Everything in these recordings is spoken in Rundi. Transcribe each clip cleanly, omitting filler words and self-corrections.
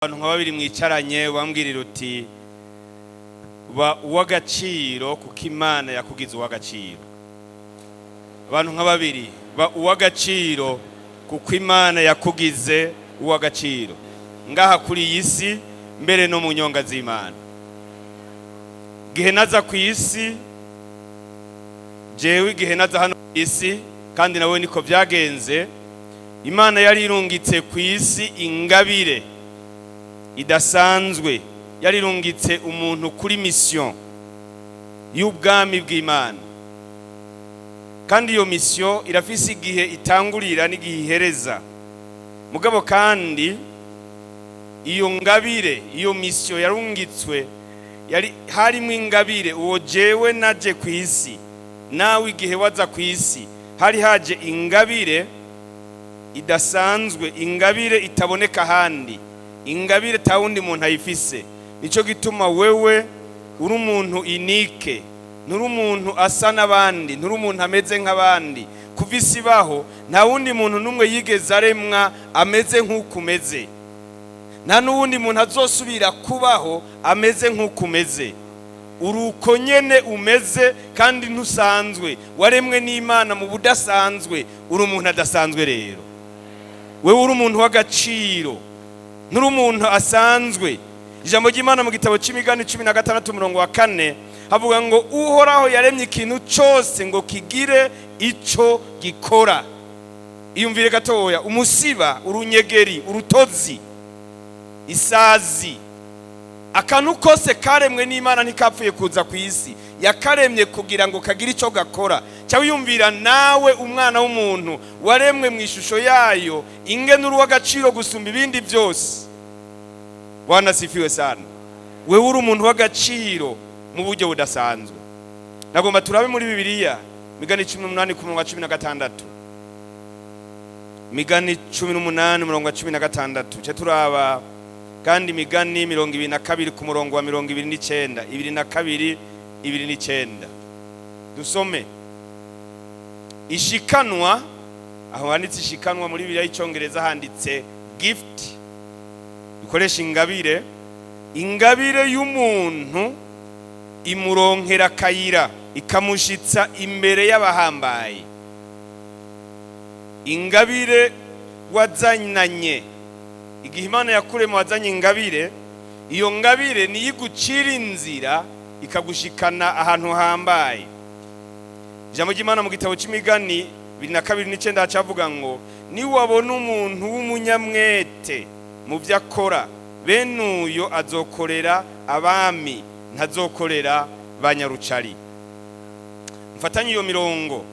abantu nka babiri mwicaranye bambwirira uti ba uw'agaciro kuko Imana yakugize uw'agaciro. Abantu nka babiri ba uw'agaciro kuko Imana yakugize uw'agaciro ngaha kuri iyi si mbere no mu nyonga z'Imana. Gihe naza ku isi jewe igihe naza hano ku isi kandi nawe niko byagenze, Imana yari irungitse ku isi ingabire idasanzwe, yari irungitse umuntu kuri mission y'ubwami bw'Imana, kandi iyo mission irafise igihe itangurira n'igihe ihereza. Mugabo kandi iyo ngabire, iyo mission yarungitswe yari harimo ingabire. Uwo jewe naje ku isi, nawe igihe waza ku isi hari haje ingabire idasanzwe, ingabire itaboneka handi, ingabire tawundi muntu ayifise. Nico gituma wewe uri umuntu unique, nturi umuntu asa n'abandi, nturi umuntu ameze nk'abandi. Kuva isi baho nta wundi muntu numwe yigeze aremwa ameze nk'uko umeze, nta n'uwundi muntu azosubira kubaho ameze nk'uko umeze. Uruko nyene umeze kandi ntusanzwe, waremwe n'Imana mu budasanzwe, uri umuntu adasanzwe. Rero wewe uri umuntu w'agaciro, nturi umuntu asanzwe. Ijambo ry'Imana mu gitabo c'Imigani 16:4 havuga ngo Uhoraho yaremye ikintu cyose ngo kigire ico gikora. Iyumvire gatoya, umusiba, urunyegeri, urutozi, isazi, akantu kose karemwe n'Imana ntikapfuye kuza ku isi, yakaremye kugira ngo kagire ico gakora. Cyawe yumvira nawe umwana w'umuntu waremwe mu ishusho yayo, ingene uri w'agaciro gusumba ibindi byose. Bwana sifiwe sana. Wewe uri umuntu w'agaciro mu buryo budasanzwe. Nagomba turabe muri Bibiliya Migani 18:16. Migani 18:16 cyo turaba, kandi Migani 22 ku murongo wa 29, 22:29. Dusome ishikanwa. Aho handitse ishikanwa muri Bibiliya y'Icyongereza handitse gift, bikoresha ingabire. Ingabire y'umuntu imuronkera kayira, ikamushitsa imbere y'abahambaye. Ingabire wazanyanye, igihe Imana yakurema wazanye ingabire, iyo ngabire ni yigucira inzira ikagushikana ahantu hambaye. Ijambo ry'Imana mu gitabo c'Imigani 22:9 hacavuga ngo ni wabona umuntu w'umunyamwete mu byo akora, bene uyo azokorera abami, ntazokorera banyarucari. Mfatanye iyo mirongo,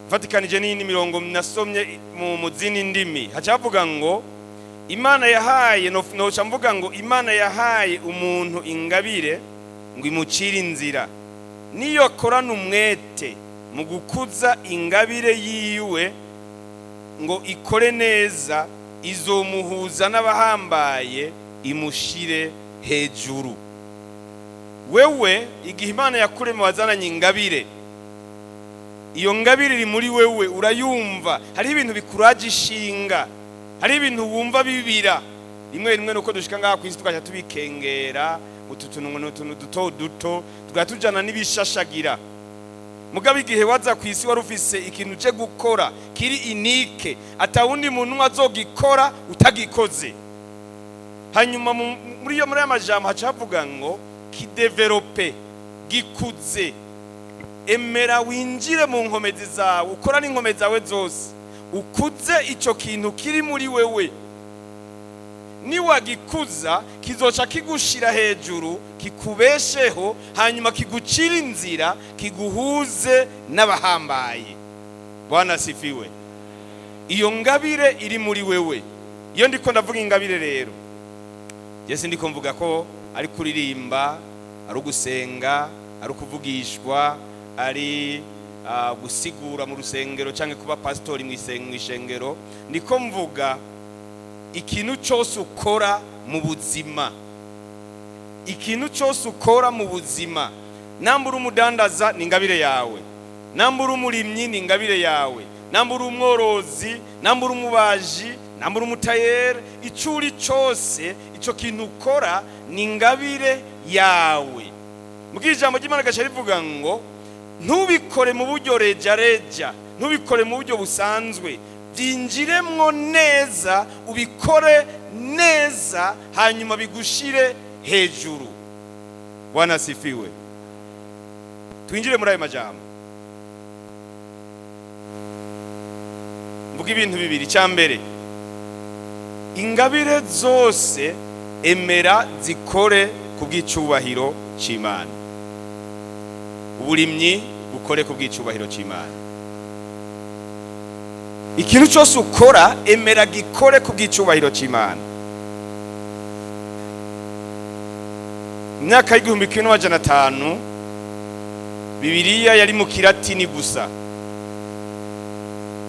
mfatikanije n'indi mirongo nasomye mu zindi ndimi. Hacavuga ngo Imana yahaye, noca mvuga ngo Imana yahaye umuntu ingabire ngo imucire inzira. Niyo akorana umwete mu gukuza ingabire yiwe ngo ikore neza, izomuhuza n'abahambaye, imushire hejuru. Wewe igihe Imana yakurema wazananye ingabire, iyo ngabire iri muri wewe, urayumva. Hari ibintu bikuraje ishinga, hari ibintu wumva bibira. Rimwe nuko dushika ngaha ku isi tukaja tubikengera utuntu duto tugatujana n'ibishashagira. Mugabe igihe waza ku isi wari ufise ikintu cyo gukora kiri inike, atawundi muntu azogikora utagikoze. Hanyuma muri amajambo hacavuga ngo kidevelope, gikuze. Emera winjire mu nkomezi zawe, ukora n'inkomezi zawe zose, ukuze ico kintu kiri muri wewe. Niwagikuza kizoca kigushira hejuru, kikubesheho, hanyuma kigucira inzira, kiguhuze n'abahambaye. Bwana sifiwe. Iyo ngabire iri muri wewe. Iyo ndiko ndavuga ingabire rero, Yesu ndiko mvuga ko ari kuririmba, ari gusenga, ari kuvugishwa, ari gusigura mu rusengero cyangwa kuba pastori mu ishengero. Ndiko mvuga ikintu cyose ukora mu buzima, ikintu cyose ukora mu buzima. Nambura umudandaza ni ingabire yawe, nambura umurimyi ni ingabire yawe, nambura umworozi, nambura umubaji nambura umutayeri, icyo uri cyose icyo kintu ukora ni ingabire yawe. Mbwira ijambo ry'Imana gace rivuga ngo ntubikore mu buryo reja, ntubikore mu buryo busanzwe, byinjiremwo neza, ubikore neza, hanyuma bigushire hejuru. Bwana sifiwe. Twinjire muri ayo majambo. Mvuga ibintu bibiri. Cyambere, ingabire zose emera zikore kubw'icubahiro c'Imana. Uburimyi bukore kubw'icubahiro c'Imana. Ikintu cyose ukora emera gikore kubw'icubahiro c'Imana. Myaka y'igihumbi kimwe n'amajana 5 Bibiliya yari mu Kilatini gusa.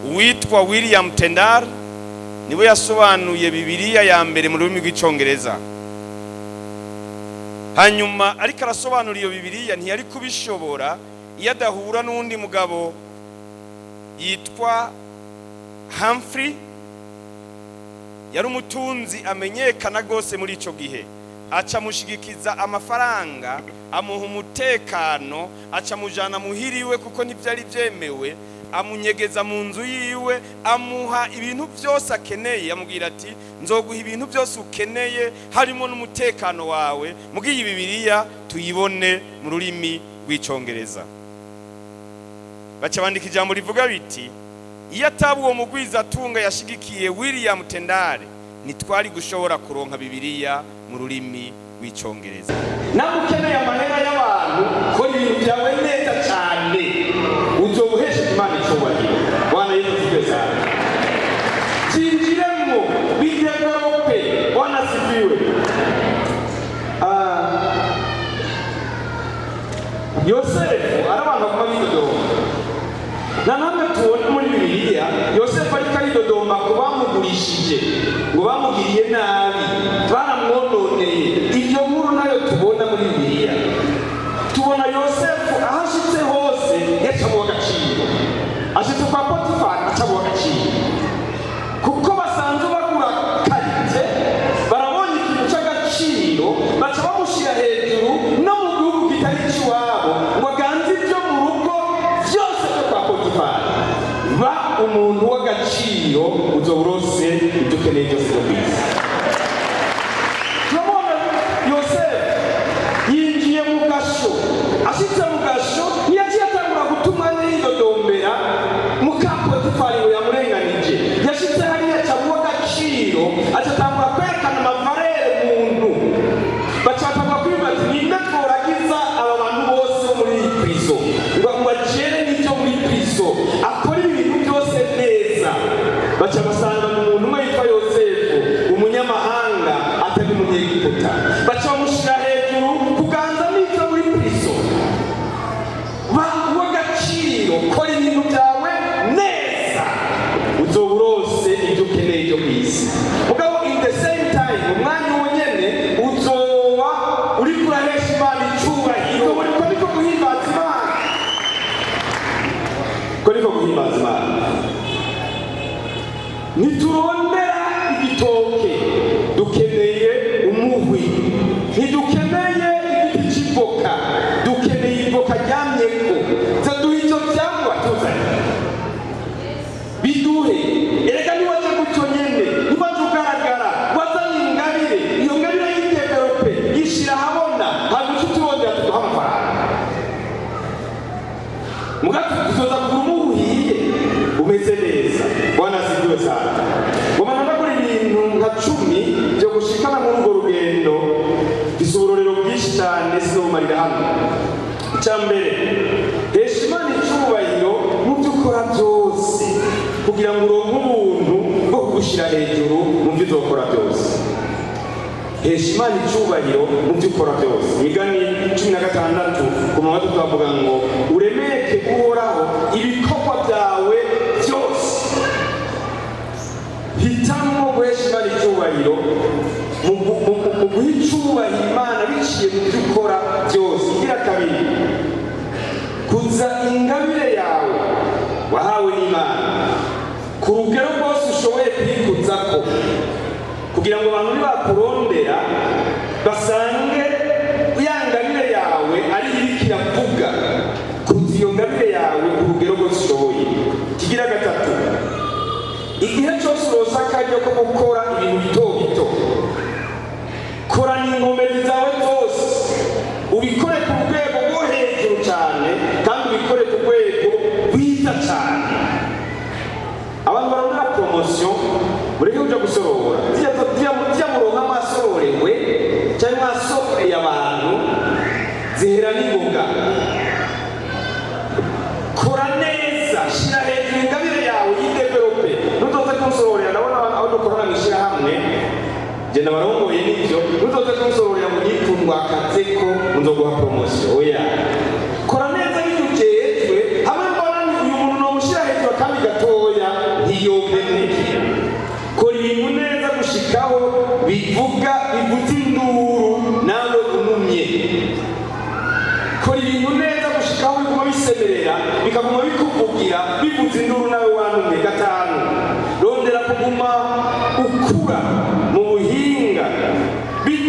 Uwitwa William Tyndale niwe yasobanuye Bibiliya ya mbere mu rurimi rw'icongereza. Hanyuma ariko arasobanura iyo Bibiliya ntiyari kubishobora iyo adahura n'undi mugabo yitwa Humphrey. Yari umutunzi amenyekana gose muri ico gihe. Aca mushigikiza amafaranga, amuha umutekano, aca mujana muhiriwe kuko ntivyari vyemewe, amunyegeza mu nzu yiwe, amuha ibintu byose akeneye, amubwira ati nzoguha ibintu byose ukeneye harimo n'umutekano wawe. Mugiye Bibiliya tuyibone mu rurimi rw'icongereza. Baca bandika ijambo rivuga biti, iyo atabu uwo mugwiza atunga yashigikiye William Tyndale nitwari gushobora kuronka Bibiliya mu rurimi rw'icongereza. Namukeneye amahera y'abantu ko ibintu byawe neza cyane, uzobuhesha Imana icubahiro. Bwana Yesu Kristo. Cinjiremo bidevelope. Bwana sifiwe. Yosefu arabantu kuma bidodomba. Na namwe tubona muri Bibiliya Yosefu ariko aridodomba ko bamugurishije, ngo bamugiriye nabi, baramwononeye. Iyo nkuru nayo tubona muri Bibiliya. Tubona Yosefu ahashitse hose yacamuha agaciro. Ashitse kwa Potifari acamuha agaciro. Kuko basanzwe bagura karite, barabonye ikintu cy'agaciro, baca bamushira hejuru no mu gihugu kitari iwabo, ngo aganze ibyo mu rugo byose byo kwa Potifari. Ba umuntu w'agaciro uzoburose ibyo ukeneye byose byo kwisi. Turabona Yosefu yinjiye mu gasho. Ashitse mu gasho ntiyagiye atangura gutuma yidodombera muka Potifari we yamurenganije. Yashitse hariya acamuha agaciro, acatangura kwerekana amavarere muntu. Bacatangura kwibaza ninde tworagiza aba bantu bose muri iyi prizo, ngo ajere n'ibyo muri prizo, akora ibintu byose neza. Baca basanga mu muntu umwe yitwa Yosefu, umunyamahanga atari umunyegiputa. Baca bamushira hejuru kuganza n'ibyo muri prizo. Baguha agaciro, kora ibintu byawe neza, uzoburose ibyo ukeneye byo kwisi. Mugabo in the same time umwanya wonyene uzoba uri kurahesha Imana icubahiro. Ko niko guhimbaza Imana. Ko niko guhimbaza Imana. Niturondera igitoke dukeneye umuhwi, ntidukeneye igiti cy'ivoka, dukeneye ivoka ryamyeko. Zaduha ivyo vyangwa tuzanye biduhe. Erega niwaje gutyo nyene, niwaje ugaragara, wazanye ingabire, iyo ngabire y'idevelope yishira habona, hanyuma turondera tuduha amafaranga. Mugati tuzoza kugura umuhiye umeze neza. Bwana sifiwe sana. Ngomana ndakora ibintu nka 10 byo gushikana muri urwo rugendo, bisobororero bwinshi cyane sinomarira hano. Cyambere, hesha Imana icubahiro mu byo ukora byose, kugira ngo uronke ubuntu bwo kugushira hejuru mu byo uzokora byose. Hesha Imana icubahiro mu byo ukora byose. Migani 16 ku murongo twavuga ngo uremeke uhoraho ibikorwa byawe byose. Hitamo guhesha Imana icubahiro mu guha icubahiro Imana biciye mu byo ukora byose. Igira kabiri, kuza ingabire yawe wahawe n'Imana ku rugero rwose ushoboye kwikuzako. kugira ngo abantu nibakurondera basange ya ngabire yawe ari iriko iravuga kuzi iyo ngabire yawe urugero rwose ushoboye. Kigira gatatu, igihe cyose uronse akaryo ko gukora ibintu bito bito, korana inkomezi zawe zose ubikore ku rwego rwo hejuru cyane kandi ubikore ku rwego rwiza cyane. Abantu barondera promosiyo mureke kuja gusorora zija muronka amasororewe cyangwa asororeye abantu zihera n'ingoga. Kora neza, shira hejuru ingabire yawe yidevelope. Nutoze kunsororera, ndabona aho dukorana mwishira hamwe genda barongoye n'ivyo, nutoze kunsororera mu gitungwa akazeko nzoguha promosiyo. Oya, kora neza y'ujejwe hamwe mbona uyu muntu nomushira hejuru kandi gatoya ntiyobemekira. Kora ibintu neza gushikaho bivuga bivuze induru nawe unumye. Kora ibintu neza gushikaho biguma bisemerera bikaguma bikuvugira bivuze induru nawe wanumye. Gatanu, rondera kuguma ukura mu buhinga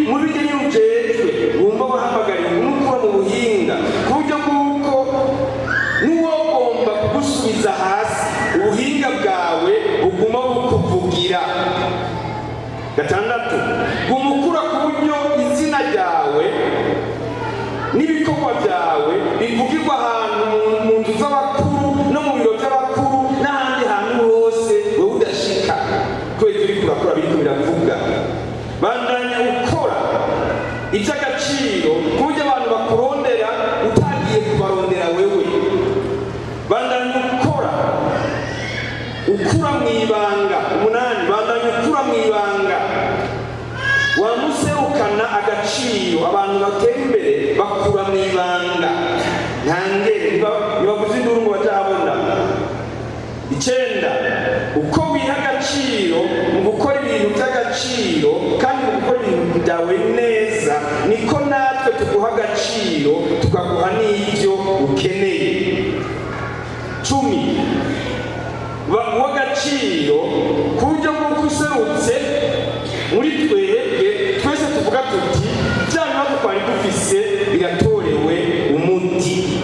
muri bijye n'ujejwe wumva wahamagariye umukura mu buhinga ku buryo bw'uko n'uwogomba kugusubiza hasi ubuhinga bwawe buguma bukuvugira. Gatandatu, gumukura ku buryo izina ryawe n'ibikorwa byawe bivugirwa ahantu mu nzu z'abakuru no mu biro by'abakuru n'ahandi hantu hose wowe udashika kubera ibyo kurakora biriko biravuga. Bandanya ukora iby'agaciro ku buryo abantu bakurondera utagiye kubarondera wewe. Bandanya ukora ukura mu ibanga. Umunani, bandanya ukura mu ibanga. Wamuserukana agaciro abantu batera imbere bakura mu ibanga ntangere ntibavuze induru ngo batabona. Icyenda, uko wiha agaciro mu gukora ibintu by'agaciro kandi mu gukora ibintu byawe neza niko natwe tuguha agaciro tukaguha n'ibyo ukeneye. Cumi, baguha agaciro ku buryo bw'uko userutse muri twebwe twese tuvuga tuti bya bibazo twari dufise biratorewe umuti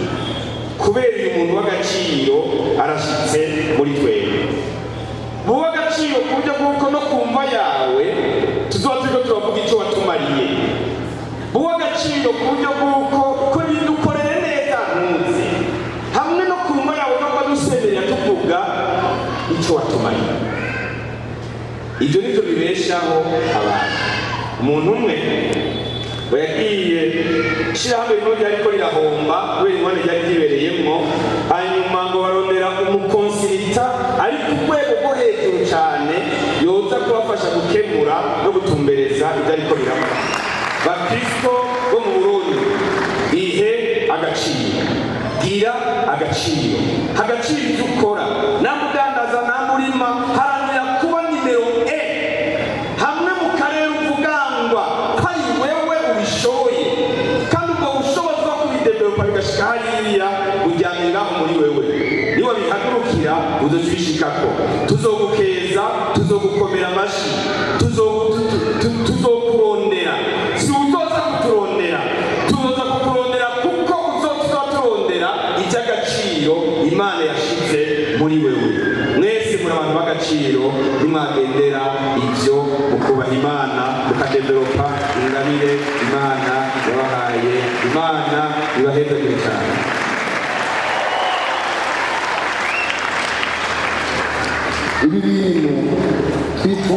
kubera uyu muntu w'agaciro arashitse muri twebwe. Muha agaciro ku buryo bw'uko no ku mva yawe tuzoba turiko turavuga icyo watumariye. Muha agaciro ku buryo bw'uko ko dukorere neza ntuzi hamwe no ku mva yawe no kudusemerera tuvuga icyo watumariye. Ibyo nibyo bibeshaho abantu. Umuntu umwe yagiye shirahamwe rimwe ryariko rirahomba kubera ingwane ryari ryibereyemwo, hanyuma ngo barondera umukonsilita ari ku rwego rwo hejuru cyane yoza kubafasha gukemura no gutumbereza ibyo ariko biraba. Bakristo bo mu Burundi, ihe agaciro, gira agaciro, agaciro ibyo ukora, namudandaza namurima haranira kuba nimero E hamwe mu karere uvugangwa hari wewe ubishoboye kandi ubwo bushobozi bwo kubidevelopa bigashika hariya ujyanira muri wewe. Niba bihagurukira uzobishikako, tuzogukeza, tuzogukomera amashi, tuzokurondera. Si uzoza kuturondera, tuzoza kukurondera kuko uzoturondera icy'agaciro Imana yashize muri wewe. Mwese muri abantu b'agaciro nimwagendera ibyo mukubaha Imana mukadevelopa ingabire Imana yabahaye. Imana ibahezagire cyane. Ibi bintu twifuza